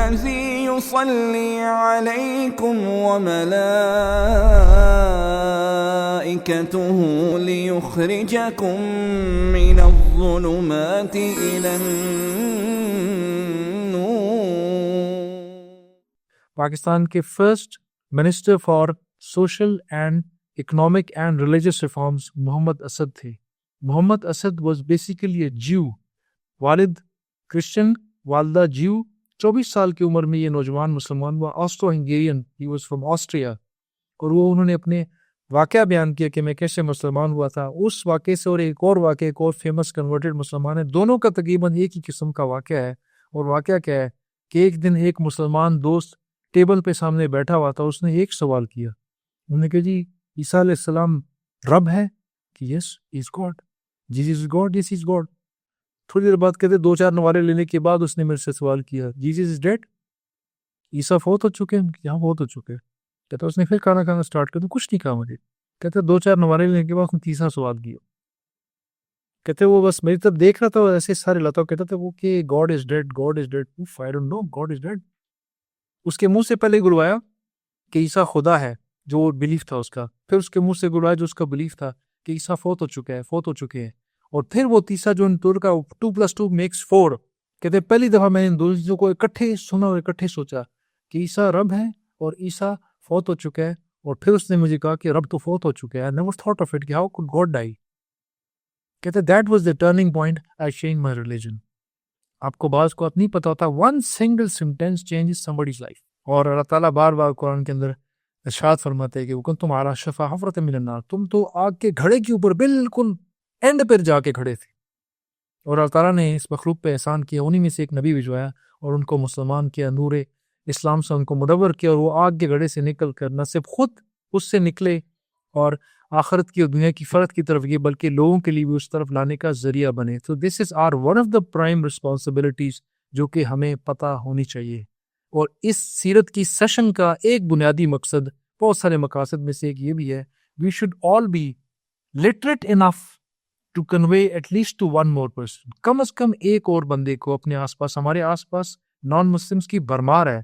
الذي يصلي عليكم وملائكته ليخرجكم من الظلمات إلى النور. پاکستان کے first minister for social and economic and religious reforms Muhammad Asad تھے. Muhammad Asad was basically a Jew. والد کرسچن، والدہ جیو. 24 سال کی عمر میں یہ نوجوان مسلمان ہوا. Astro Hungarian, he was from Austria. اور وہ انہوں نے اپنے واقعہ بیان کیا کہ میں کیسے مسلمان ہوا تھا. اس واقعے سے اور ایک اور واقعہ، ایک اور فیمس کنورٹڈ مسلمان ہے، دونوں کا تقریباً ایک ہی قسم کا واقعہ ہے. اور واقعہ کیا ہے کہ ایک دن ایک مسلمان دوست ٹیبل پہ سامنے بیٹھا ہوا تھا. اس نے ایک سوال کیا. انہوں نے کہا جی عیسیٰ علیہ السلام رب ہے؟ کہ yes is God. Jesus is God? Yes is God. تھوڑی دیر بعد کہتے 2-4 نوالے لینے کے بعد اس نے میرے سے سوال کیا جیزس از ڈیڈ؟ عیسیٰ فوت ہو چکے ہیں؟ یہاں فوت ہو چکے. کہتا اس نے پھر کھانا کھانا اسٹارٹ کر دیا. کچھ نہیں کہا مجھے. کہتے 2-4 نوالے لینے کے بعد اس نے تیسرا سوال کیا. کہتے وہ بس میری طرف دیکھ رہا تھا اور ایسے سارے لاتا. کہتا تھا وہ کہ God is dead, God is dead. I don't know God is dead. اس کے منہ سے پہلے گلوایا کہ عیسیٰ خدا ہے، جو بلیف تھا اس کا. پھر اس کے منہ سے گلوایا جو اس کا بلیف تھا کہ عیسیٰ فوت ہو چکا ہے، فوت ہو چکے ہیں. اور پھر وہ تیسرا جو ان کا 2+2=4. کہتے پہلی دفعہ میں نے ان دو چیزوں کو اکٹھے سنا اور اکٹھے سوچا کہ عیسیٰ رب ہے اور عیسیٰ فوت ہو چکا ہے. اور پھر اس نے مجھے کہا کہ رب تو فوت ہو چکا ہے. I never thought of it کہ how could God die. کہتے that was the turning point I changed my religion. آپ کو بعض کو نہیں پتا ہوتا one single sentence changes somebody's life. اور اللہ تعالیٰ بار بار قرآن کے اندر ارشاد فرماتے ہیں کہ وَكُنْتُمْ عَلَىٰ شَفَا حُفْرَةٍ مِّنَ النَّارِ. تم تو آگ کے گھڑے کے اوپر بالکل اینڈ پر جا کے کھڑے تھے. اور اللہ تعالیٰ نے اس مخلوق پہ احسان کیا، انہی میں سے ایک نبی بھجوایا اور ان کو مسلمان کیا، نور اسلام سے ان کو مدور کیا. اور وہ آگ کے گھڑے سے نکل کر نہ صرف خود اس سے نکلے اور آخرت کی اور دنیا کی فرد کی طرف گئے، بلکہ لوگوں کے لیے بھی اس طرف لانے کا ذریعہ بنے. تو this is our one of the prime responsibilities جو کہ ہمیں پتہ ہونی چاہیے. اور اس سیرت کی سیشن کا ایک بنیادی مقصد، بہت سارے مقاصد میں سے ایک یہ بھی ہے، we should all be literate enough to convey at least to one more person. کم از کم ایک اور بندے کو اپنے آس پاس، ہمارے آس پاس نان مسلمس کی بھرمار ہے.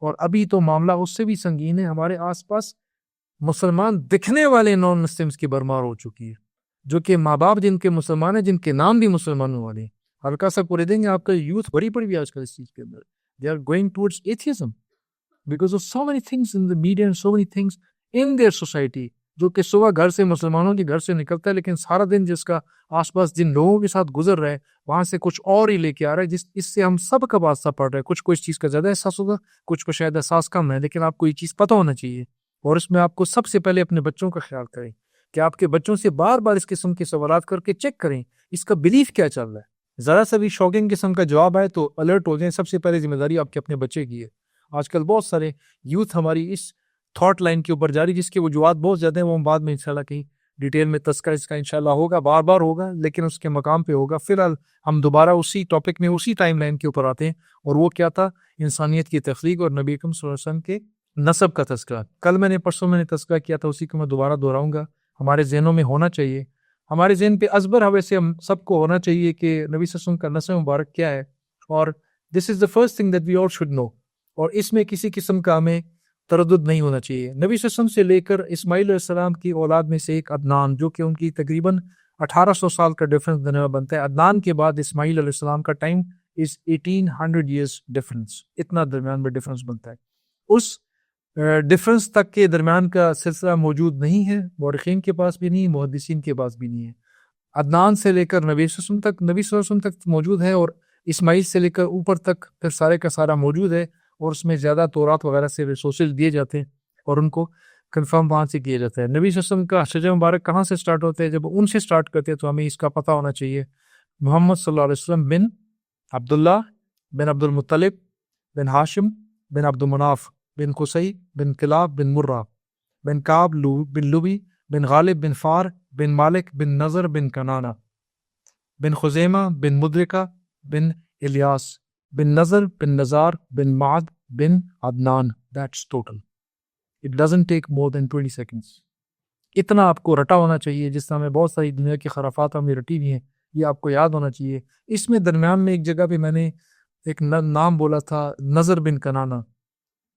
اور ابھی تو معاملہ اس سے بھی سنگین ہے، ہمارے آس پاس مسلمان دکھنے والے نان مسلمس کی بھرمار ہو چکی ہے، جو کہ ماں باپ جن کے مسلمان ہیں، جن کے نام بھی مسلمانوں والے ہیں. ہلکا سا پورے دیں گے آپ کا یوتھ بڑی پڑی بھی آج کل اس چیز کے اندر. They are going towards atheism because of so many things in the media and so many things in their society. جو کہ صبح گھر سے مسلمانوں کے گھر سے نکلتا ہے، لیکن سارا دن جس کا آس پاس جن لوگوں کے ساتھ گزر رہا ہے وہاں سے کچھ اور ہی لے کے آ رہا ہے، اس سے ہم سب کا واسطہ پڑ رہا ہے. کچھ کو اس چیز کا زیادہ احساس ہوگا، کچھ کو شاید احساس کم ہے، لیکن آپ کو یہ چیز پتہ ہونا چاہیے. اور اس میں آپ کو سب سے پہلے اپنے بچوں کا خیال کریں کہ آپ کے بچوں سے بار بار اس قسم کے سوالات کر کے چیک کریں اس کا بلیف کیا چل رہا ہے. ذرا سا بھی شاکنگ قسم کا جواب آئے تو الرٹ ہو جائیں. سب سے پہلے ذمہ داری آپ کے اپنے بچے کی ہے. آج کل بہت سارے یوتھ ہماری اس تھاٹ لائن کے اوپر جاری، جس کے وجوہات بہت زیادہ ہیں، وہ ہم بعد میں انشاءاللہ کہیں ڈیٹیل میں تذکرہ اس کا انشاءاللہ ہوگا، بار بار ہوگا، لیکن اس کے مقام پہ ہوگا. فی الحال ہم دوبارہ اسی ٹاپک میں اسی ٹائم لائن کے اوپر آتے ہیں، اور وہ کیا تھا؟ انسانیت کی تخلیق اور نبی اکرم صلی اللہ علیہ وسلم کے نسب کا تذکرہ. کل پرسوں میں نے تذکرہ کیا تھا، اسی کو میں دوبارہ دہراؤں گا. ہمارے ذہنوں میں ہونا چاہیے، ہمارے ذہن پہ ازبر ہوے سے ہم سب کو ہونا چاہیے کہ نبی صلی اللہ علیہ وسلم کا نسب مبارک کیا ہے. اور this is the first thing that we all should know. اور اس میں کسی قسم کا ہمیں تردد نہیں ہونا چاہیے. نبی صلی اللہ علیہ وسلم سے لے کر اسماعیل علیہ السلام کی اولاد میں سے ایک عدنان، جو کہ ان کی تقریباً 1800 سال کا ڈفرنس دینے میں بنتا ہے. عدنان کے بعد اسماعیل علیہ السلام کا ٹائم از 1800 years ڈفرنس. اتنا درمیان میں ڈفرنس بنتا ہے. اس ڈفرنس تک کے درمیان کا سلسلہ موجود نہیں ہے، مورخین کے پاس بھی نہیں، محدثین کے پاس بھی نہیں ہے. عدنان سے لے کر نبی صلی اللہ علیہ وسلم تک موجود ہے، اور اسماعیل سے لے کر اوپر تک پھر سارے کا سارا موجود ہے. اور اس میں زیادہ تورات وغیرہ سے ریسورسز دیے جاتے ہیں اور ان کو کنفرم وہاں سے کیا جاتا ہے. نبی صلی اللہ علیہ وسلم کا شجر مبارک کہاں سے سٹارٹ ہوتا ہے؟ جب ان سے سٹارٹ کرتے ہیں تو ہمیں اس کا پتہ ہونا چاہیے. محمد صلی اللہ علیہ وسلم بن عبداللہ بن عبد المطلب بن ہاشم بن عبد مناف بن قصی بن کلاب بن مرہ بن کعب بن لبی بن غالب بن فار بن مالک بن نظر بن کنانہ بن خزیمہ بن مدرکہ بن الیاس بن نظر بن نزار بن معد بن Adnan. That's total. It doesn't take more than 20 seconds. اتنا آپ کو رٹا ہونا چاہیے، جس طرح میں بہت ساری دنیا کی خرافات ہمیں رٹی ہوئی ہیں، یہ آپ کو یاد ہونا چاہیے. اس میں درمیان میں ایک جگہ پہ میں نے ایک نام بولا تھا نظر بن کنانا.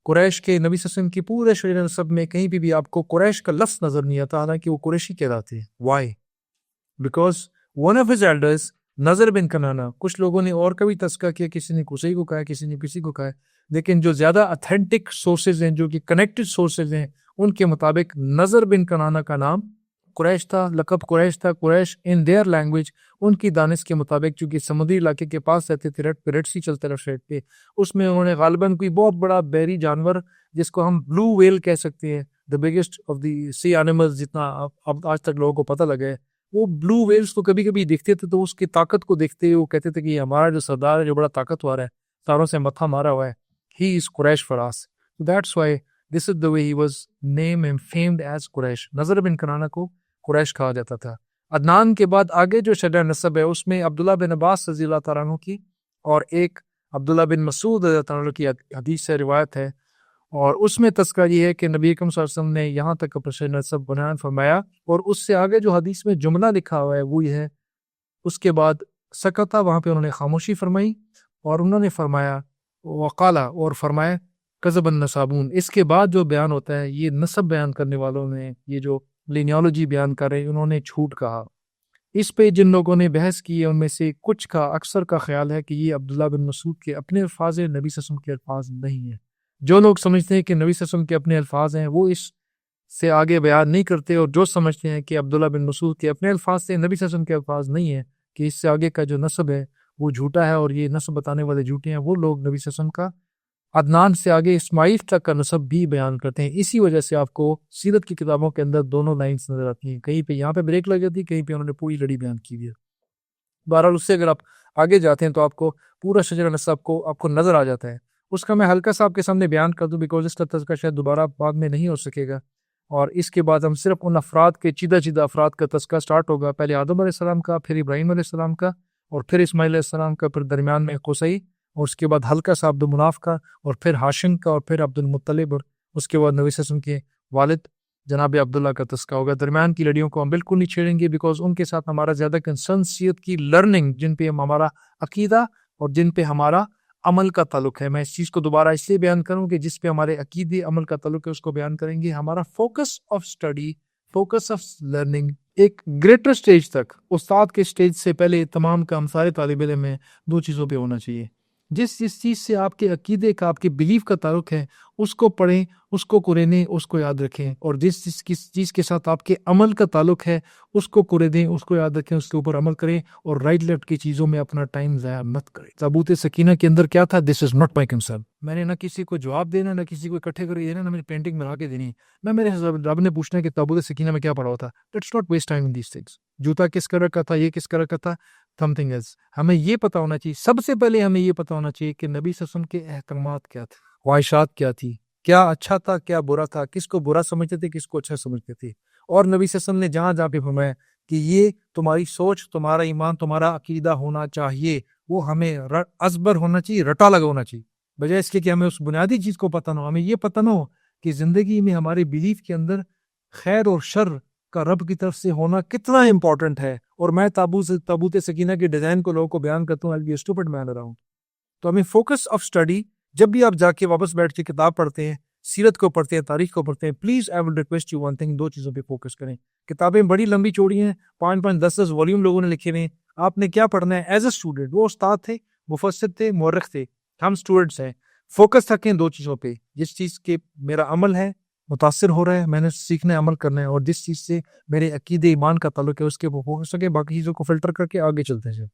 قریش کے نبی صلی اللہ علیہ وسلم کی پورے شجر نسب میں کہیں بھی آپ کو قریش کا لفظ نظر نہیں آتا، حالانکہ وہ قریشی کہلاتے ہیں. Why? Because one of his elders Nazr بن کنانا. کچھ لوگوں نے اور کا بھی تذکرہ کیا، کسی نے کسی کو کہا، کسی نے کسی کو کہا، لیکن جو زیادہ اتھینٹک سورسز ہیں، جو کہ کنیکٹڈ سورسز ہیں، ان کے مطابق نظر بن کنانا کا نام قریش تھا، لقب قریش تھا. قریش ان دیئر لینگویج، ان کی دانش کے مطابق، چونکہ سمندری علاقے کے پاس رہتے تھے، ریڈ سی چلتے رہے پہ، اس میں انہوں نے غالباً کوئی بہت بڑا بحری جانور جس کو ہم بلو ویل کہہ سکتے ہیں، the biggest of the sea animals, جتنا اب آج تک لوگوں کو پتہ لگا ہے. وہ بلو ویلز کو کبھی کبھی دیکھتے تھے تو اس کی طاقت کو دیکھتے ہوئے وہ کہتے تھے کہ یہ ہمارا جو سردار ہے، جو بڑا طاقتور ہے، ساروں سے متھا مارا ہوا ہے، he is Quraysh for us. That's why this is the way he was named and famed as Quraysh. نظر بن کنانا کو قریش کہا جاتا تھا. عدنان کے بعد آگے جو شجر نسب ہے اس میں عبداللہ بن عباس رضی اللہ تعالیٰ عنہ کی اور ایک عبداللہ بن مسعود رضی اللہ تعالیٰ عنہ کی حدیث سے روایت ہے، اور اس میں تذکرہ یہ ہے کہ نبی اکرم صلی اللہ علیہ وسلم نے یہاں تک اپنا شجر نسب بیان فرمایا، اور اس سے آگے جو حدیث میں جملہ لکھا ہوا ہے وہ یہ ہے، اس کے بعد سکتا، وہاں پہ انہوں نے خاموشی فرمائی، اور انہوں نے فرمایا وقالا، اور فرمایا کذب النسابون. اس کے بعد جو بیان ہوتا ہے، یہ نسب بیان کرنے والوں نے، یہ جو لینیالوجی بیان کر رہے، انہوں نے جھوٹ کہا. اس پہ جن لوگوں نے بحث کی ہے ان میں سے کچھ کا، اکثر کا خیال ہے کہ یہ عبداللہ بن مسعود کے اپنے الفاظ ہیں، نبی صلی اللہ علیہ وسلم کے الفاظ نہیں ہیں. جو لوگ سمجھتے ہیں کہ نبی صلی اللہ علیہ وسلم کے اپنے الفاظ ہیں وہ اس سے آگے بیان نہیں کرتے، اور جو سمجھتے ہیں کہ عبداللہ بن مسعود کے اپنے الفاظ سے نبی صلی اللہ علیہ وسلم کے الفاظ نہیں ہیں، کہ اس سے آگے کا جو نسب ہے وہ جھوٹا ہے اور یہ نسب بتانے والے جھوٹے ہیں، وہ لوگ نبی صلی اللہ علیہ وسلم کا عدنان سے آگے اسماعیل تک کا نسب بھی بیان کرتے ہیں. اسی وجہ سے آپ کو سیرت کی کتابوں کے اندر دونوں لائنز نظر آتی ہیں، کہیں پہ یہاں پہ بریک لگ جاتی ہے، کہیں پہ انہوں نے پوری لڑی بیان کی ہوئی ہے. بہرحال اس سے اگر آپ آگے جاتے ہیں تو آپ کو پورا شجر نسب کو آپ کو نظر آ جاتا ہے. اس کا میں ہلکا سا آپ کے سامنے بیان کر دوں، بیکاز اس کا تذکرہ شاید دوبارہ بعد میں نہیں ہو سکے گا، اور اس کے بعد ہم صرف ان افراد کے چیدہ افراد کا تذکرہ سٹارٹ ہوگا، پہلے آدم علیہ السلام کا، پھر ابراہیم علیہ السلام کا، اور پھر اسماعیل علیہ السلام کا، پھر درمیان میں قصی، اور اس کے بعد ہلکا سا عبد المناف کا، اور پھر ہاشم کا، اور پھر عبد المطلب، اور اس کے بعد نبی صلی اللہ علیہ وسلم کے والد جناب عبداللہ کا تذکرہ ہوگا. درمیان کی لڑیوں کو ہم بالکل نہیں چھیڑیں گے، بیکاز ان کے ساتھ ہمارا زیادہ کنسرن سیرت کی لرننگ، جن پہ ہمارا عقیدہ اور جن پہ ہمارا عمل کا تعلق ہے. میں اس چیز کو دوبارہ اس لیے بیان کروں کہ جس پہ ہمارے عقیدے عمل کا تعلق ہے اس کو بیان کریں گے. ہمارا focus of study, focus of learning ایک گریٹر سٹیج تک، استاد کے سٹیج سے پہلے تمام کام سارے طالب علم میں دو چیزوں پہ ہونا چاہیے. جس چیز سے آپ کے عقیدے کا، آپ کے بلیف کا تعلق ہے، اس کو پڑھیں، اس کو قرینیں، اس کو یاد رکھیں، اور جس چیز کے ساتھ آپ کے عمل کا تعلق ہے اس کو قرینیں، اس کو یاد رکھیں، اس کے اوپر عمل کریں، اور رائٹ لیفٹ کی چیزوں میں اپنا ٹائم ضائع مت کریں. تابوت سکینہ کے اندر کیا تھا؟ دس از ناٹ مائی کنسرن. میں نے نہ کسی کو جواب دینا، نہ کسی کو اکٹھے کر کے دینا، نہ میری پینٹنگ بنا کے دینی. میں میرے رب نے پوچھنا ہے کہ تابوت سکینہ میں کیا پڑا ہوا تھا. Let's not waste time in these things. جوتا کس کلر کا تھا، یہ کس کلر کا تھا، سم تھنگ ایلس. ہمیں یہ پتہ ہونا چاہیے، سب سے پہلے ہمیں یہ پتہ ہونا چاہیے کہ نبی صلی اللہ علیہ وسلم کے احکامات کیا تھے، خواہشات کیا تھی، کیا اچھا تھا، کیا برا تھا، کس کو برا سمجھتے تھے، کس کو اچھا سمجھتے تھے. اور نبی صلی اللہ علیہ وسلم نے جہاں جہاں پہ فرمایا کہ یہ تمہاری سوچ، تمہارا ایمان، تمہارا عقیدہ ہونا چاہیے، وہ ہمیں ازبر ہونا چاہیے، رٹا لگا ہونا چاہیے، بجائے اس کے کہ ہمیں اس بنیادی چیز کو پتہ نہ ہو. ہمیں یہ پتہ نہ ہو کہ زندگی میں ہمارے بیلیف کے اندر خیر اور شر کا رب کی طرف سے ہونا کتنا امپورٹنٹ ہے. اور میں تابوت سکینہ کے ڈیزائن کو لوگوں کو بیان کرتا ہوں، I'll be a stupid man around. تو ہمیں فوکس آف اسٹڈی، جب بھی آپ جا کے واپس بیٹھ کے کتاب پڑھتے ہیں، سیرت کو پڑھتے ہیں، تاریخ کو پڑھتے ہیں، please I will request you one thing, دو چیزوں پہ فوکس کریں. کتابیں بڑی لمبی چوڑی ہیں، 5-10 والیوم لوگوں نے لکھے ہوئے ہیں. آپ نے کیا پڑھنا ہے ایز اے اسٹوڈنٹ؟ وہ استاد تھے، مفسر تھے، مورخ تھے، ہم اسٹوڈنٹس ہیں. فوکس رکھیں دو چیزوں پہ، جس چیز کے میرا عمل ہے، متاثر ہو رہا ہے، میں نے سیکھنا ہے، عمل کرنا ہے، اور جس چیز سے میرے عقیدے ایمان کا تعلق ہے اس کے فوکس رکھیں. باقی چیزوں کو فلٹر کر کے آگے چلتے ہیں.